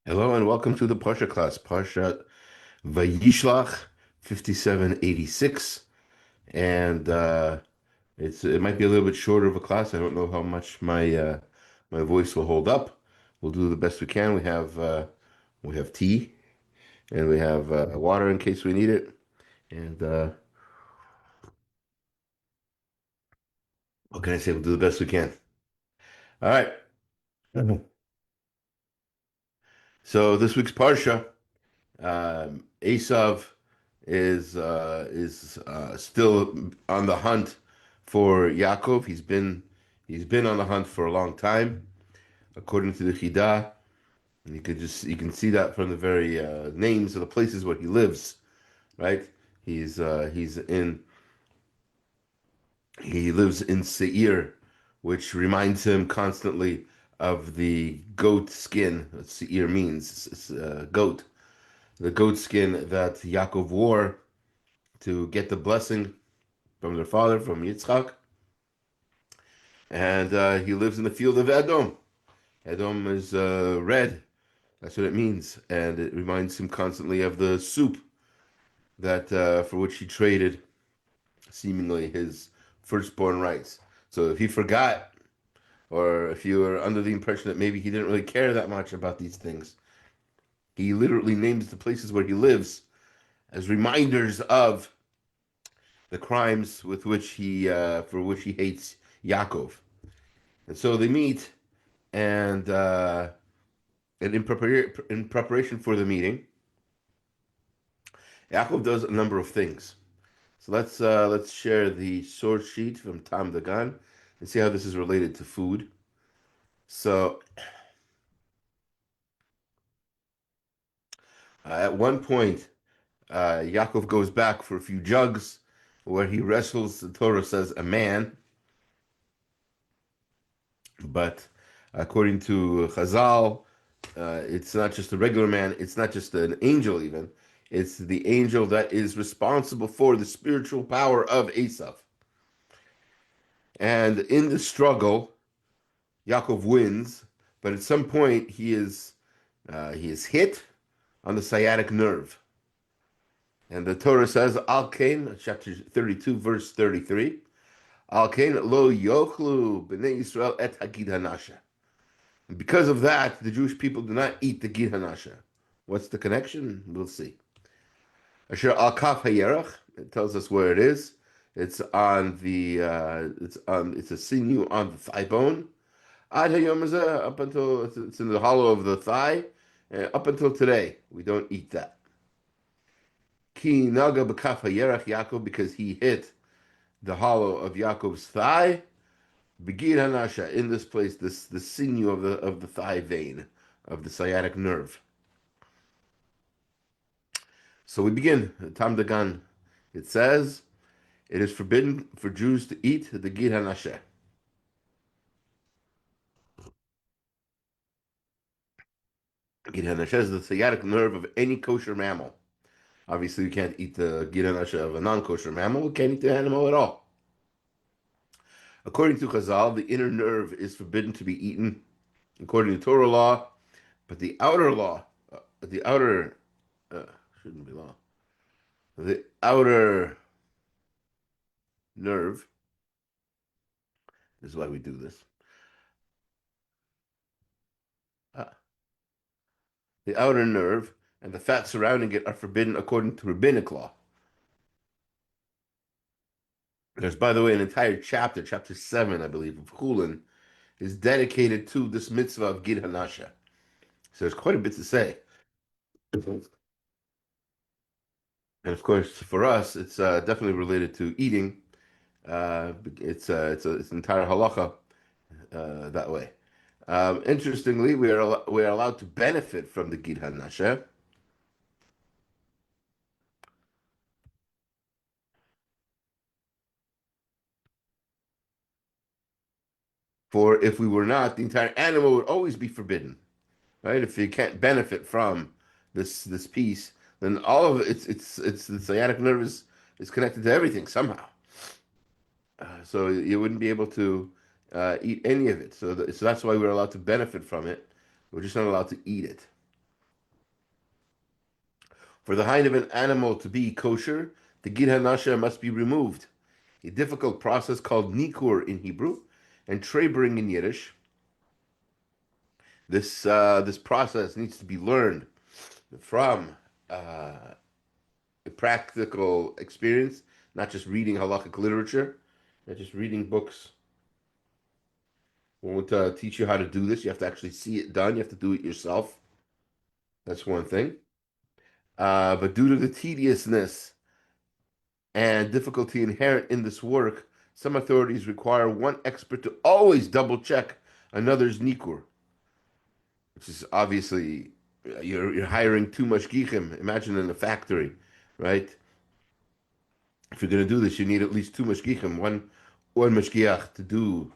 Hello and welcome to the Parsha class, Parsha Vayishlach 5786. And it might be a little bit shorter of a class. I don't know how much my voice will hold up. We'll do the best we can. We have tea and we have water in case we need it. And what can I say? We'll do the best we can. All right. Mhm. So this week's Parsha, Esav is still on the hunt for Yaakov. He's been on the hunt for a long time, according to the Chidah. And you can see that from the very names of the places where he lives, right? He's in he lives in Seir, which reminds him constantly of the goat skin. What Seir means, goat. The goat skin that Yaakov wore to get the blessing from their father, from Yitzchak. And he lives in the field of Edom. Edom is red. That's what it means. And it reminds him constantly of the soup that for which he traded seemingly his firstborn rights. So if he forgot, or if you were under the impression that maybe he didn't really care that much about these things, he literally names the places where he lives as reminders of the crimes with which he for which he hates Yaakov. And so they meet, and in preparation for the meeting, Yaakov does a number of things. So let's share the source sheet from Taam Dagan and see how this is related to food. So at one point, Yaakov goes back for a few jugs, where he wrestles. The Torah says a man, but according to Chazal, it's not just a regular man. It's not just an angel, even. It's the angel that is responsible for the spiritual power of Esav. And in the struggle, Yaakov wins, but at some point he is hit on the sciatic nerve. And the Torah says, Al Kain, chapter 32, verse 33, Al Kain lo yochlu b'nei Yisrael et hagid hanasha. And because of that, the Jewish people do not eat the gid hanasha. What's the connection? We'll see. Asher al kaf hayerach, it tells us where it is. It's a sinew on the thigh bone. Ad hayom hazeh, up until it's in the hollow of the thigh, up until today, we don't eat that. Ki naga b'kaf hayerach Yaakov, because he hit the hollow of Yaakov's thigh. Begid hanasha, in this place, this the sinew of the thigh vein of the sciatic nerve. So we begin. Tam Dagan. It says it is forbidden for Jews to eat the gid hanasha. Gid hanasha is the sciatic nerve of any kosher mammal. Obviously, we can't eat the gid hanasha of a non-kosher mammal. We can't eat the animal at all. According to Chazal, the inner nerve is forbidden to be eaten according to Torah law, but the outer law, the outer, uh, shouldn't be law, the outer nerve, this is why we do this. Uh, the outer nerve and the fat surrounding it are forbidden according to rabbinic law. There's, by the way, an entire chapter, chapter 7, I believe, of Chulin, is dedicated to this mitzvah of Gid Hanasha. So there's quite a bit to say. And of course, for us, it's definitely related to eating. It's an entire halacha that way. Interestingly, we are allowed to benefit from the Gid Hanasha. For if we were not, the entire animal would always be forbidden, right? If you can't benefit from this piece, then all of it's the sciatic nerve is connected to everything somehow. So you wouldn't be able to eat any of it. So that's why we're allowed to benefit from it. We're just not allowed to eat it. For the hide of an animal to be kosher, the gid hanasha must be removed. A difficult process called nikur in Hebrew and trebering in Yiddish. This process needs to be learned from uh, practical experience, not just reading halakhic literature, not just reading books won't teach you how to do this. You have to actually see it done. You have to do it yourself. That's one thing. But due to the tediousness and difficulty inherent in this work, some authorities require one expert to always double check another's nikur, which is obviously you're hiring too much geechim. Imagine in a factory, right? If you're going to do this, you need at least two mashgichim, one mashgiach to do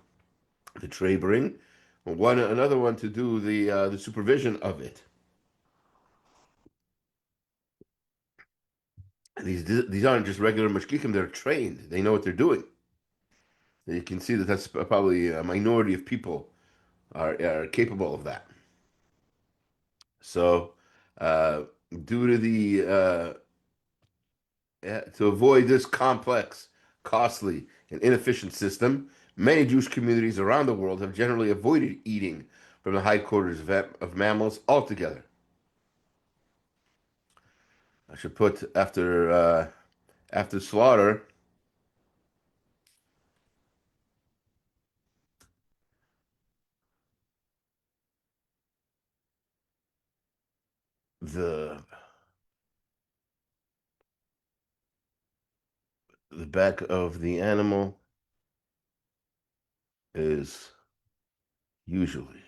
the trebering, one another one to do the supervision of it. And these aren't just regular mashgichim; they're trained. They know what they're doing. You can see that that's probably a minority of people are capable of that. So, uh, due to to avoid this complex, costly, and inefficient system, many Jewish communities around the world have generally avoided eating from the hindquarters of mammals altogether. I should put after slaughter the the back of the animal is usually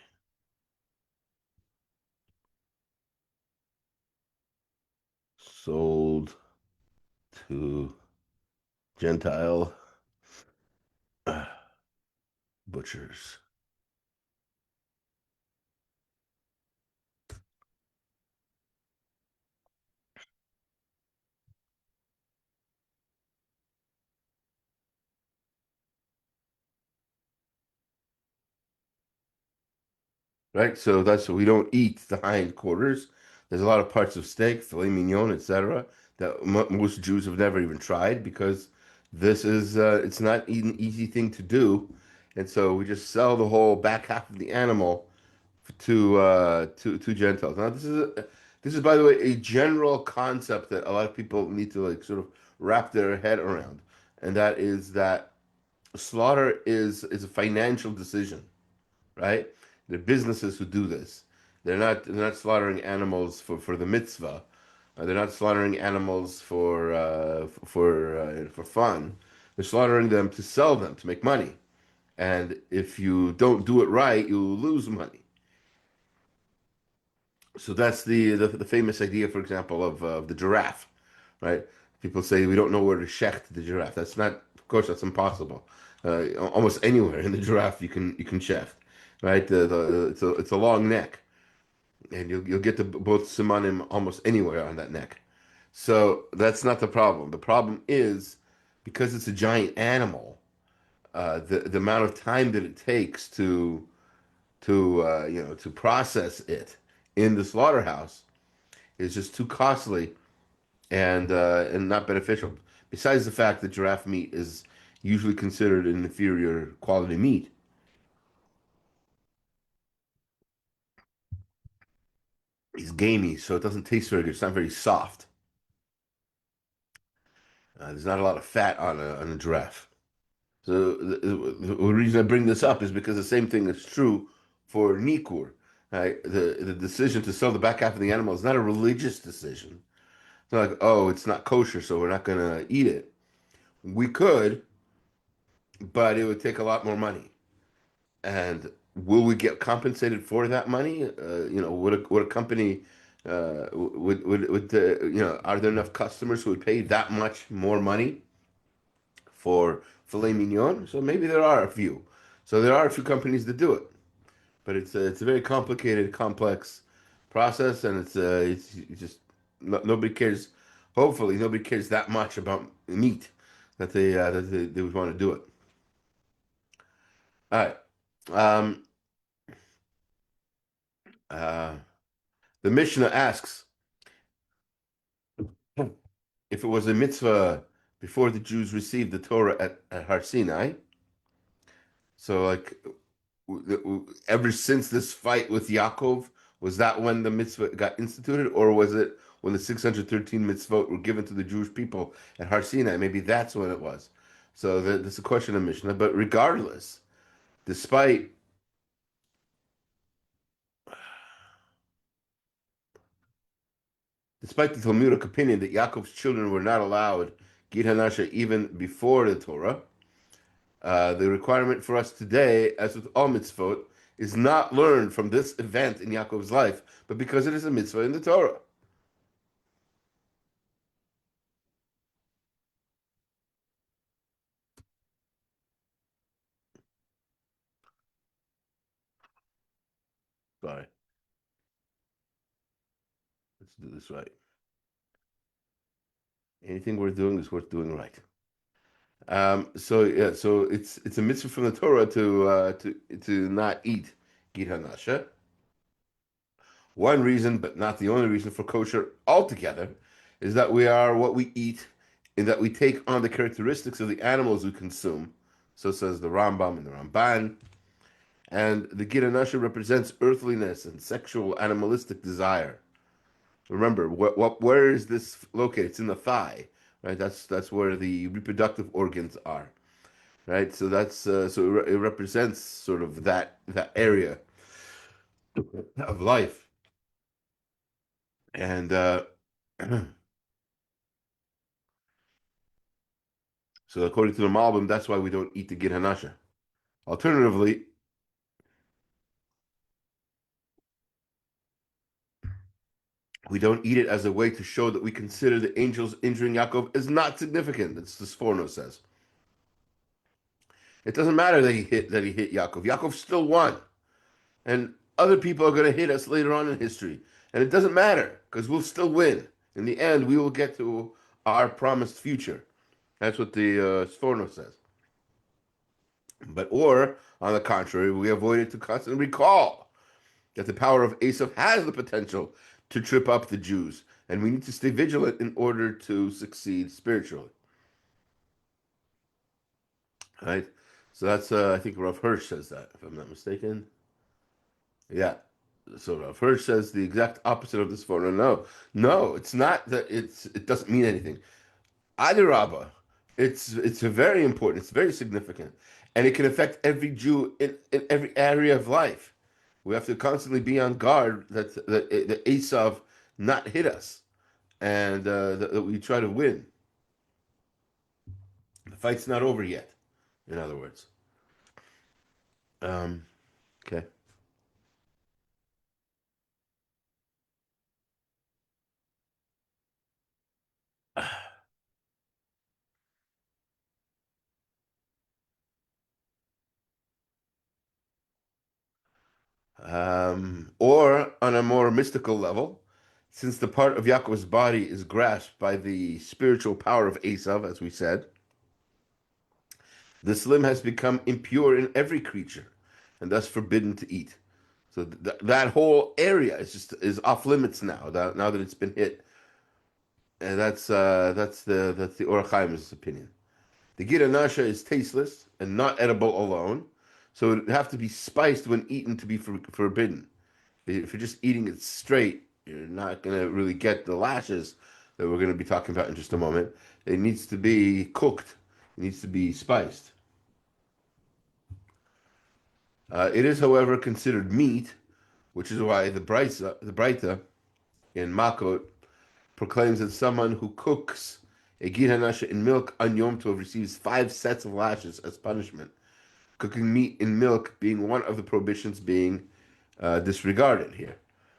sold to Gentile uh, butchers. Right? So that's we don't eat the hindquarters. There's a lot of parts of steak, filet mignon, etc., that most Jews have never even tried because this is it's not an easy thing to do, and so we just sell the whole back half of the animal to Gentiles. Now this is by the way a general concept that a lot of people need to like sort of wrap their head around, and that is that slaughter is a financial decision, right? They're businesses who do this. They're not slaughtering animals for the mitzvah. They're not slaughtering animals for fun. They're slaughtering them to sell them to make money. And if you don't do it right, you lose money. So that's the famous idea, for example, of the giraffe, right? People say we don't know where to shecht the giraffe. That's not, of course, that's impossible. Almost anywhere in the giraffe you can shecht, right? It's a long neck, and you'll get to both simanim almost anywhere on that neck. So that's not the problem. The problem is because it's a giant animal, the amount of time that it takes to process it in the slaughterhouse is just too costly and not beneficial. Besides the fact that giraffe meat is usually considered an inferior quality meat, it's gamey, so it doesn't taste very good. It's not very soft. There's not a lot of fat on a giraffe. So the reason I bring this up is because the same thing is true for nikur. Right? The decision to sell the back half of the animal is not a religious decision. It's not like, oh, it's not kosher, so we're not going to eat it. We could, but it would take a lot more money. And will we get compensated for that money? Would a company are there enough customers who would pay that much more money for filet mignon? So maybe there are a few. So there are a few companies that do it, but it's a very complicated, complex process, and it's just nobody cares. Hopefully, nobody cares that much about meat that they would want to do it. All right. Um, uh, the Mishnah asks, if it was a mitzvah before the Jews received the Torah at Har Sinai, so like ever since this fight with Yaakov, was that when the mitzvah got instituted, or was it when the 613 mitzvot were given to the Jewish people at Har Sinai? Maybe that's when it was. So that's a question of Mishnah. But regardless, despite despite the Talmudic opinion that Yaakov's children were not allowed Gid Hanasha even before the Torah, the requirement for us today, as with all mitzvot, is not learned from this event in Yaakov's life, but because it is a mitzvah in the Torah. Sorry, let's do this right. Anything worth doing is worth doing right. So yeah, so it's a mitzvah from the Torah to not eat Gid Hanasha. One reason, but not the only reason for kosher altogether, is that we are what we eat, and that we take on the characteristics of the animals we consume. So says the Rambam and the Ramban. And the Gid Hanasha represents earthliness and sexual animalistic desire. Remember, where is this located? It's in the thigh, right? That's where the reproductive organs are, right? So that's it represents sort of that area of life, and so according to the Malbim, that's why we don't eat the Gid Hanasha. Alternatively, we don't eat it as a way to show that we consider the angels injuring Yaakov as not significant. That's the Sforno says. It doesn't matter that he hit Yaakov. Yaakov still won, and other people are going to hit us later on in history, and it doesn't matter because we'll still win. In the end, we will get to our promised future. That's what the Sforno says. But or on the contrary, we avoid it to constantly recall that the power of Asaph has the potential to trip up the Jews, and we need to stay vigilant in order to succeed spiritually. Right? So that's I think Rav Hirsch says that, if I'm not mistaken. Yeah. So Rav Hirsch says the exact opposite of this photo. No, it's not that it doesn't mean anything. Either Rabbah, it's a very important, it's very significant, and it can affect every Jew in every area of life. We have to constantly be on guard that Esav not hit us, and that we try to win. The fight's not over yet. In other words, um, okay. Or on a more mystical level, since the part of Yaakov's body is grasped by the spiritual power of Esav, as we said, this limb has become impure in every creature, and thus forbidden to eat. So that whole area is off limits now. Now that it's been hit, and that's the Or HaChaim's opinion. The Gid Nasha is tasteless and not edible alone, so it would have to be spiced when eaten to be forbidden. If you're just eating it straight, you're not going to really get the lashes that we're going to be talking about in just a moment. It needs to be cooked. It needs to be spiced. It is, however, considered meat, which is why the Braita in Makot proclaims that someone who cooks a gid hanasha in milk on Yom Tov receives 5 sets of lashes as punishment. Cooking meat in milk being one of the prohibitions being disregarded here,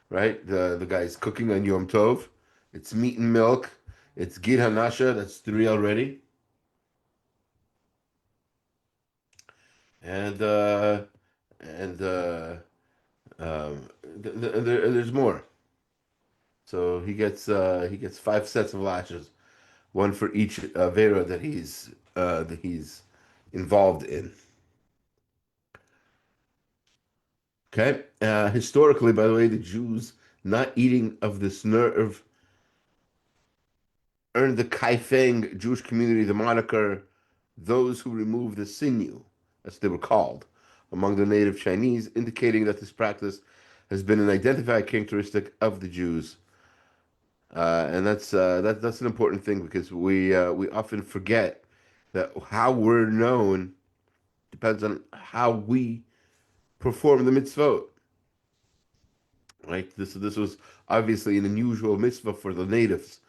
right? The guy's cooking on Yom Tov. It's meat and milk. It's gid hanasha. That's 3 already. And uh, and there's more. So he gets 5 sets of lashes, one for each vera that he's involved in. Okay. Historically, by the way, the Jews not eating of this nerve earned the Kaifeng Jewish community the moniker "those who remove the sinew," as they were called, among the native Chinese, indicating that this practice has been an identified characteristic of the Jews. And that's an important thing because we often forget that how we're known depends on how we perform the mitzvot. Right? This was obviously an unusual mitzvah for the natives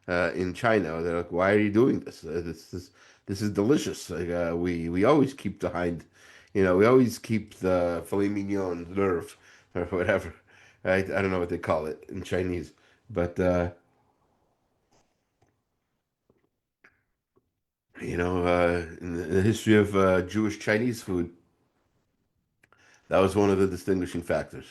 in China. They're like, "Why are you doing this? This is delicious. Like, we always keep the hind, we always keep the filet mignon nerve or whatever. Right? I don't know what they call it in Chinese, but in the history of Jewish Chinese food, that was one of the distinguishing factors.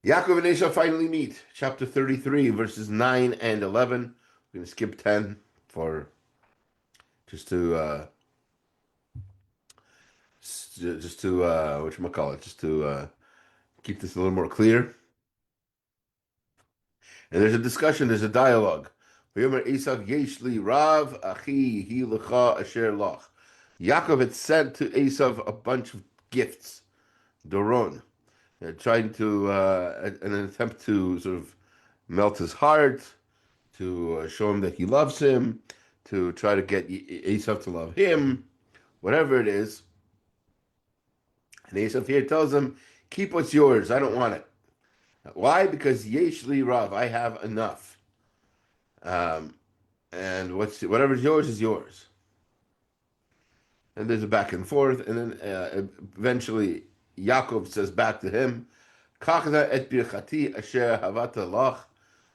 Yaakov and Esau finally meet. Chapter 33, verses 9 and 11. We're going to skip 10 for just to whatchamacallit, just to keep this a little more clear. And there's a discussion, there's a dialogue. Yaakov had sent to Esav a bunch of gifts, Doron, trying to, in an attempt to sort of melt his heart, to show him that he loves him, to try to get Esav to love him, whatever it is. And Esav here tells him, keep what's yours. I don't want it. Why? Because Yesh li Rav, I have enough. Um, and whatever's yours is yours. And there's a back and forth, and then eventually Yaakov says back to him, "Kachna et birchati asher havata lach."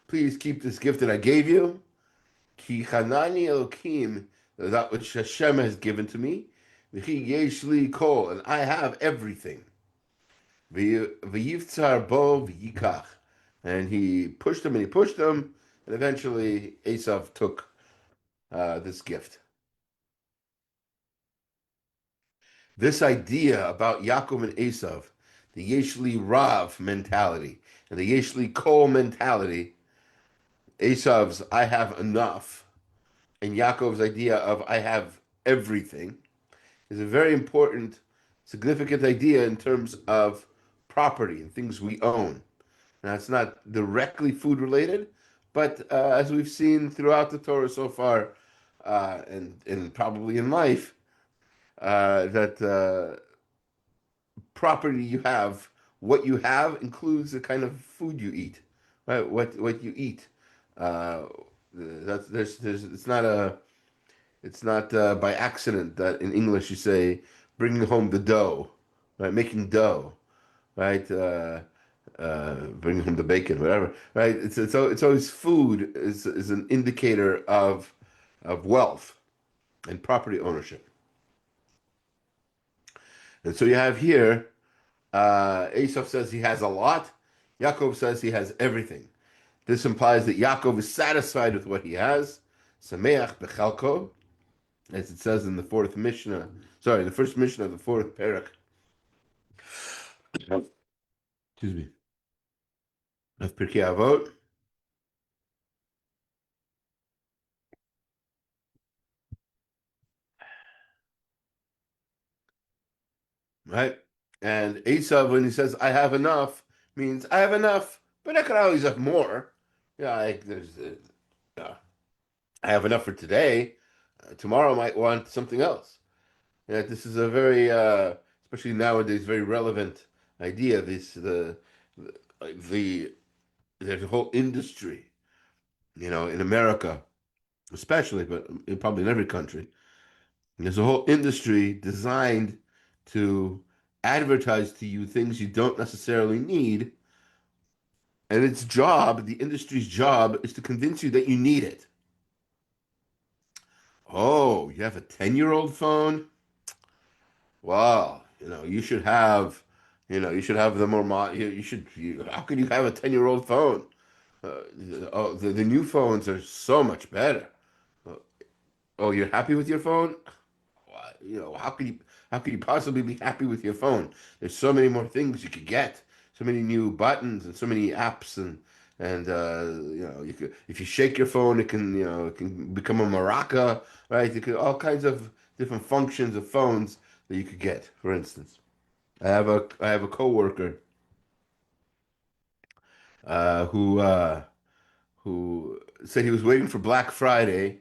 Please keep this gift that I gave you. Ki chanani Elokim, that which Hashem has given to me. V'chi yesh li kol, and I have everything. V'yivtzar bo v'yikach, and he pushed him and he pushed him, and eventually Esav took this gift. This idea about Yaakov and Esav, the Yeshli Rav mentality and the Yeshli Kol mentality, Esav's I have enough, and Yaakov's idea of I have everything, is a very important, significant idea in terms of property and things we own. Now, it's not directly food related, but as we've seen throughout the Torah so far, and probably in life, that property you have, what you have includes the kind of food you eat, right? What you eat. Uh, that's there's it's not by accident that in English you say bringing home the dough, right? Making dough, right? Bringing home the bacon, whatever, right? It's always food is an indicator of wealth and property ownership. And so you have here, Esau says he has a lot. Yaakov says he has everything. This implies that Yaakov is satisfied with what he has. Sameach bechalko, as it says in the fourth Mishnah. Sorry, the first Mishnah of the fourth parak. Excuse me. Of Pirkei Avot. Right? And Esau, when he says, I have enough, means I have enough, but I could always have more. Yeah, I have enough for today. Tomorrow I might want something else. Yeah, this is a very, especially nowadays, very relevant idea. The there's a whole industry, in America, especially, but probably in every country. There's a whole industry designed to advertise to you things you don't necessarily need, and the industry's job, is to convince you that you need it. Oh, you have a 10-year-old phone? Wow, you should have the more how can you have a 10-year-old phone? Uh, the new phones are so much better. Uh, oh, you're happy with your phone? How could you possibly be happy with your phone? There's so many more things you could get, so many new buttons and so many apps and and you could, if you shake your phone, it can, it can become a maraca, right? You could all kinds of different functions of phones that you could get. For instance, I have a coworker who who said he was waiting for Black Friday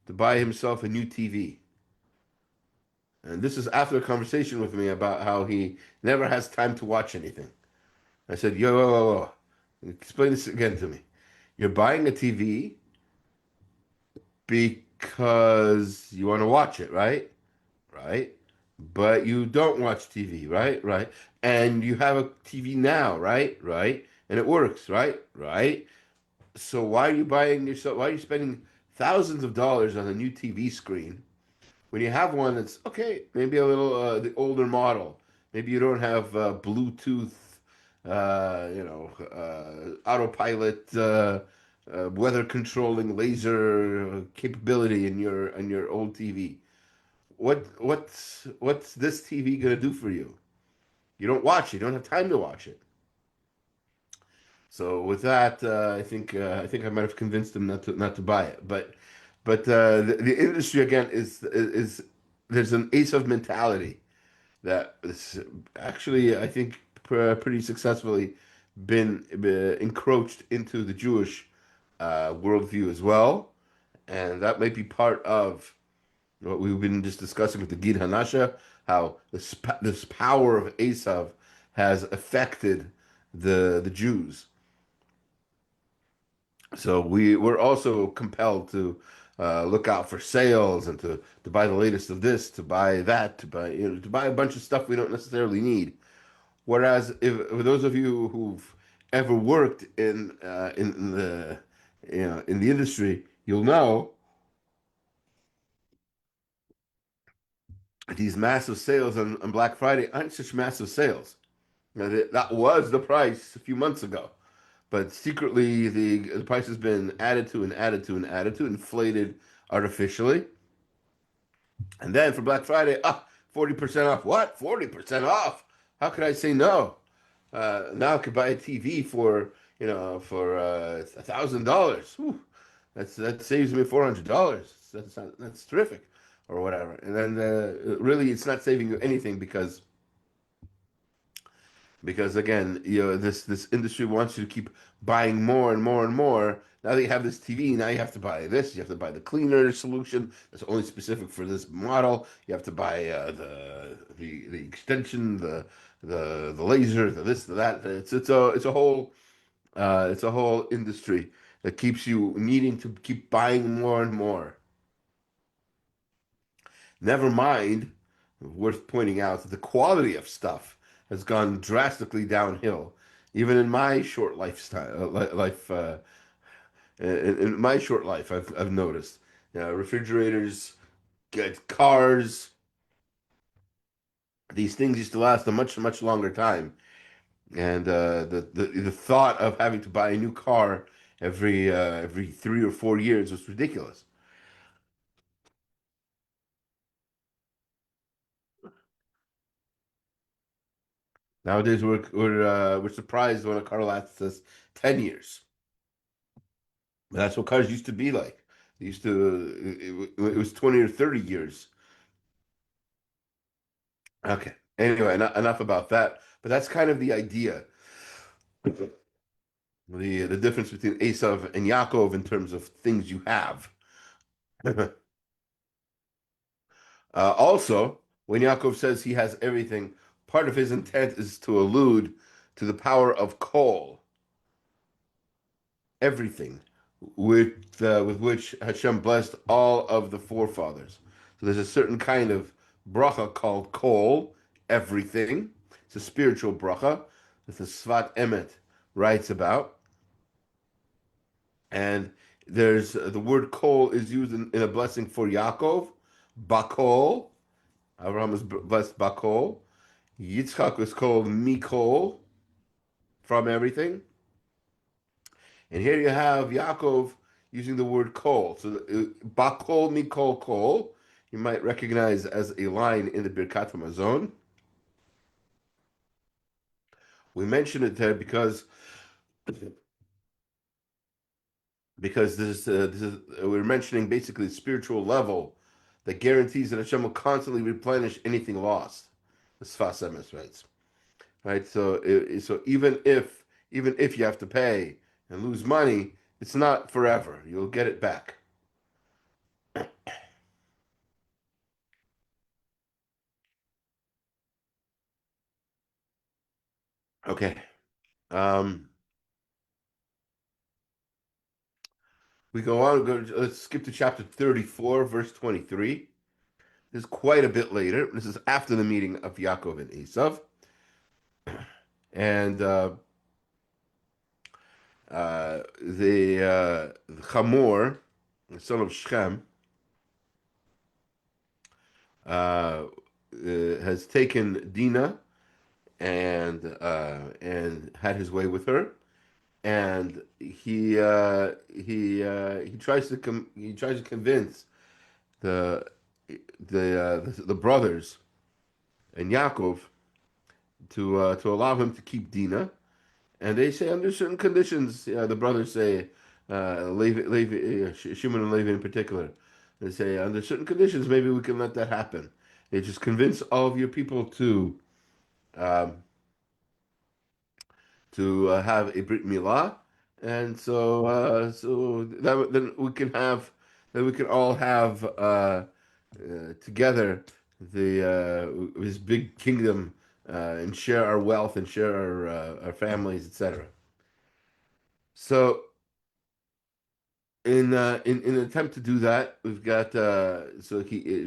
to buy himself a new TV. And this is after a conversation with me about how he never has time to watch anything. I said, yo, whoa, whoa, whoa. Explain this again to me. You're buying a TV because you want to watch it, right? Right. But you don't watch TV, right? Right. And you have a TV now, right? Right. And it works, right? Right. So why are you buying yourself? Why are you spending thousands of dollars on a new TV screen when you have one that's okay, maybe a little the older model? Maybe you don't have Bluetooth, autopilot, weather controlling laser capability in your old TV. What's this TV gonna do for you? You don't watch it. You don't have time to watch it. So with that, I think I might have convinced him not to buy it. But the industry again is there's an ace of mentality that is actually I think pretty successfully been encroached into the Jewish worldview as well, and that might be part of what we've been just discussing with the Gid Hanasha, how this power of Esav has affected the Jews. So we're also compelled to look out for sales and to buy the latest of this, to buy that, to buy a bunch of stuff we don't necessarily need. Whereas if for those of you who've ever worked in the in the industry, you'll know these massive sales on Black Friday aren't such massive sales. That was the price a few months ago. But secretly, the price has been added to and added to and added to, inflated artificially. And then for Black Friday, 40% off. What? 40% off? How could I say no? Now I could buy a TV for $1,000. That saves me $400. That's terrific, or whatever. And then really, it's not saving you anything because again, this industry wants you to keep buying more and more and more. Now that you have this TV, now you have to buy this. You have to buy the cleaner solution that's only specific for this model. You have to buy the extension, the laser, the this, the that. It's a whole industry that keeps you needing to keep buying more and more. Never mind, worth pointing out that the quality of stuff has gone drastically downhill, even in my short lifestyle, in my short life, I've noticed. Refrigerators, cars, these things used to last a much much longer time, and the thought of having to buy a new car every 3 or 4 years was ridiculous. Nowadays, we're surprised when a car lasts us 10 years. That's what cars used to be like. They used to it was 20 or 30 years. Okay. Anyway, enough about that. But that's kind of the idea. The difference between Esav and Yaakov in terms of things you have. Also, when Yaakov says he has everything, part of his intent is to allude to the power of kol, everything, with which Hashem blessed all of the forefathers. So there's a certain kind of bracha called kol, everything. It's a spiritual bracha that the Svat Emet writes about. And there's the word kol is used in a blessing for Yaakov, bakol. Abraham is blessed bakol. Yitzchak is called mikol, from everything. And here you have Yaakov using the word kol. So bakol mikol kol, you might recognize as a line in the Birkat Hamazon. We mention it there because because we're mentioning basically the spiritual level that guarantees that Hashem will constantly replenish anything lost. The Sfas Emes writes, right? So so even if you have to pay and lose money, it's not forever. You'll get it back. Okay. Um, we go on. Let's skip to chapter 34, verse 23. This is quite a bit later. This is after the meeting of Yaakov and Esav. And the Chamor, the son of Shechem, has taken Dinah and had his way with her, and he tries to convince the the brothers and Yaakov to allow him to keep Dinah. And they say under certain conditions, the brothers say, Shimon and Levi in particular, they say under certain conditions maybe we can let that happen. They just convince all of your people um, to have a brit milah, and so that then we can have then we can all have together the this big kingdom and share our wealth and share our families, etc. So in an attempt to do that, we've got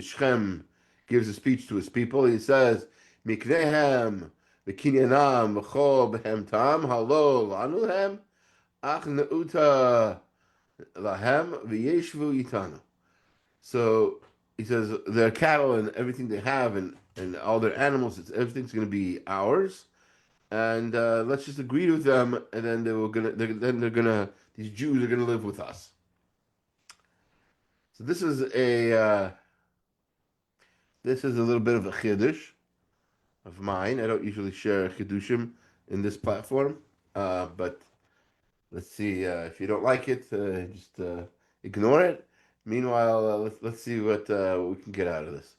Shem gives a speech to his people. He says, "Miknehem v'kinyanam v'chol b'hem tam halo lanuhem ach neuta lahem v'yeshvu itanu." So he says their cattle and everything they have and all their animals, everything's going to be ours, and let's just agree with them, and then they're gonna these Jews are gonna live with us. So this is a little bit of a chiddush of mine. I don't usually share chiddushim in this platform, but let's see. If you don't like it, just ignore it. Meanwhile, let's see what we can get out of this.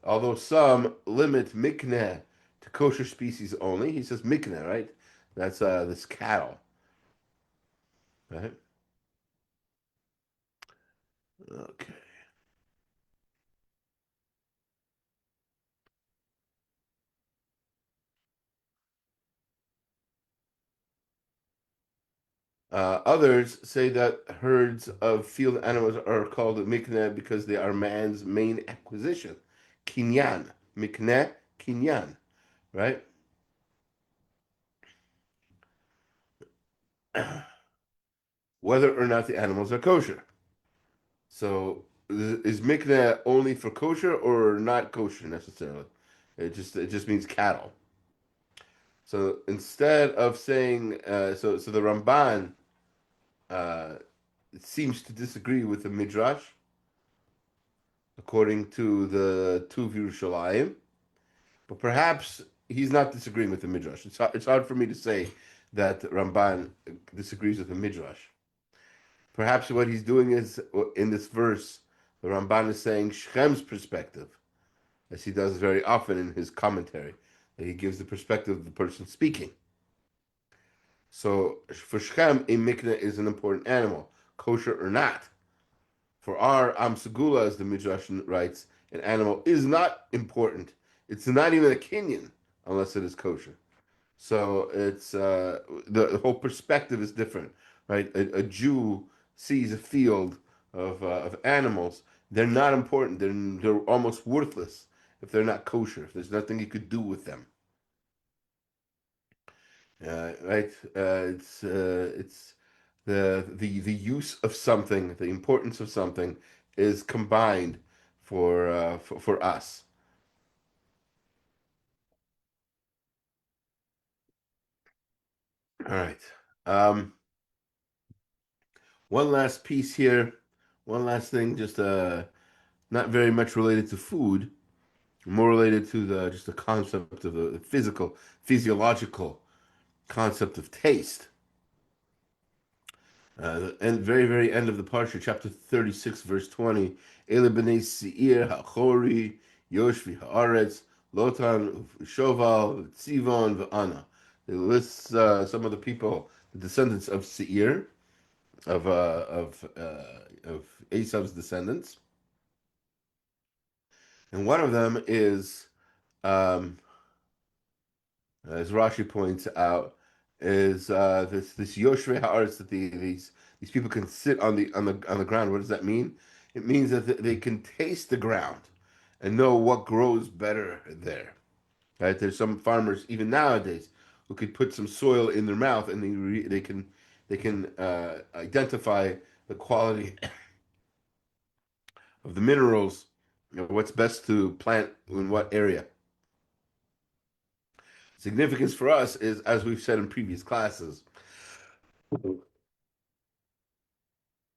Although some limit mikneh to kosher species only, he says mikneh, right? That's this cattle, right? Okay. Others say that herds of field animals are called mikneh because they are man's main acquisition. Kinyan. Mikneh, kinyan, right? Whether or not the animals are kosher. So is mikneh only for kosher or not kosher necessarily? It just means cattle. So instead of saying so the Ramban uh, seems to disagree with the Midrash according to the Tuv Yerushalayim. But perhaps he's not disagreeing with the Midrash. It's hard for me to say that Ramban disagrees with the Midrash. Perhaps what he's doing is, in this verse, the Ramban is saying Shechem's perspective, as he does very often in his commentary, that he gives the perspective of the person speaking. So for Shechem, a mikneh is an important animal, kosher or not. For our Amsagula, as the Midrash writes, an animal is not important. It's not even a kinyan unless it is kosher. So it's the whole perspective is different, right? A Jew sees a field of animals. They're not important. They're almost worthless if they're not kosher. If there's nothing you could do with them, right? It's the use of something, the importance of something is combined for us. All right. Um, One last piece here. One last thing, just not very much related to food, more related to the just the concept of the physiological concept of taste. And very, very end of the Parsha, chapter 36, verse 20. Ele b'nei Seir ha'chori, Yoshvi ha'aretz, Lotan, Shoval, Tzivon, v'Ana. It lists some of the people, the descendants of Seir, of Esau's descendants, and one of them is, um, as Rashi points out, is this Yoshvei Haaretz that these people can sit on the ground. What does that mean? It means that they can taste the ground and know what grows better there. Right? There's some farmers even nowadays who could put some soil in their mouth and they can identify the quality of the minerals, what's best to plant in what area. Significance for us is, as we've said in previous classes,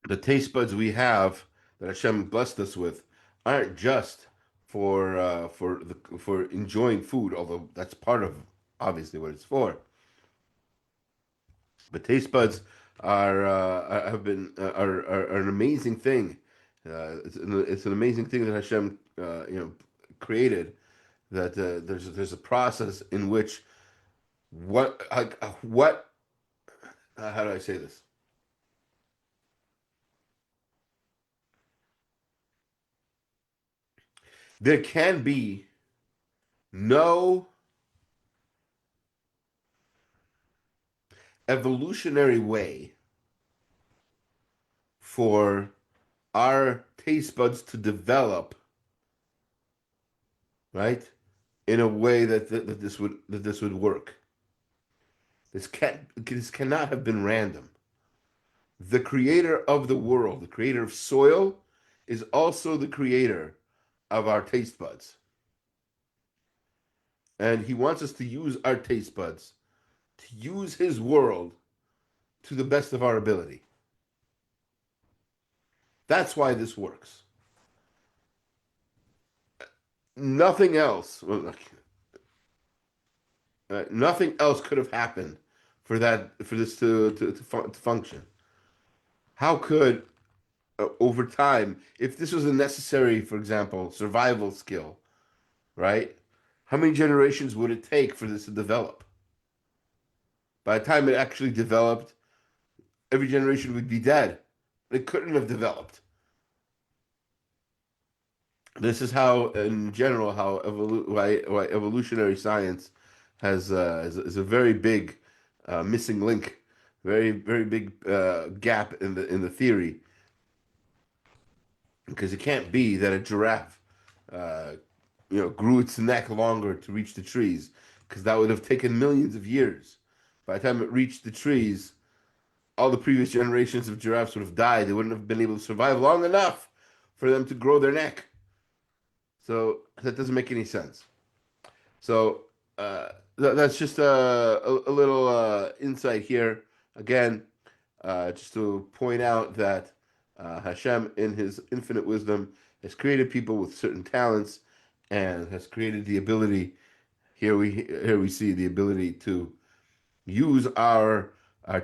the taste buds we have that Hashem blessed us with aren't just for enjoying food, although that's part of obviously what it's for. But taste buds have been are an amazing thing. It's an amazing thing that Hashem created. That there's a process in which what how do I say this? There can be no evolutionary way for our taste buds to develop, right? In a way that this would work. This cannot have been random. The creator of the world, the creator of soil, is also the creator of our taste buds. And he wants us to use our taste buds, to use his world to the best of our ability. That's why this works. Nothing else, nothing else could have happened for this to function. How could over time, if this was a necessary, for example, survival skill, right? How many generations would it take for this to develop? By the time it actually developed, every generation would be dead. It couldn't have developed. This is how, in general, why evolutionary science is a very big missing link, very very big gap in the theory, because it can't be that a giraffe, uh, grew its neck longer to reach the trees, because that would have taken millions of years. By the time it reached the trees, all the previous generations of giraffes would have died. They wouldn't have been able to survive long enough for them to grow their neck. So that doesn't make any sense. So that's just a little insight here. Again, just to point out that Hashem, in His infinite wisdom, has created people with certain talents and has created the ability. Here we see the ability to use our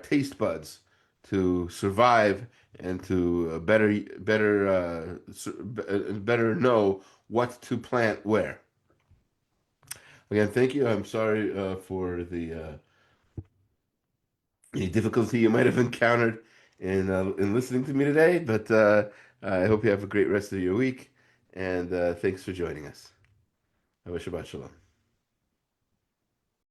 taste buds to survive and to better know what to plant where. Again, thank you. I'm sorry for the difficulty you might have encountered in listening to me today, but I hope you have a great rest of your week, and thanks for joining us. Shabbat Shalom.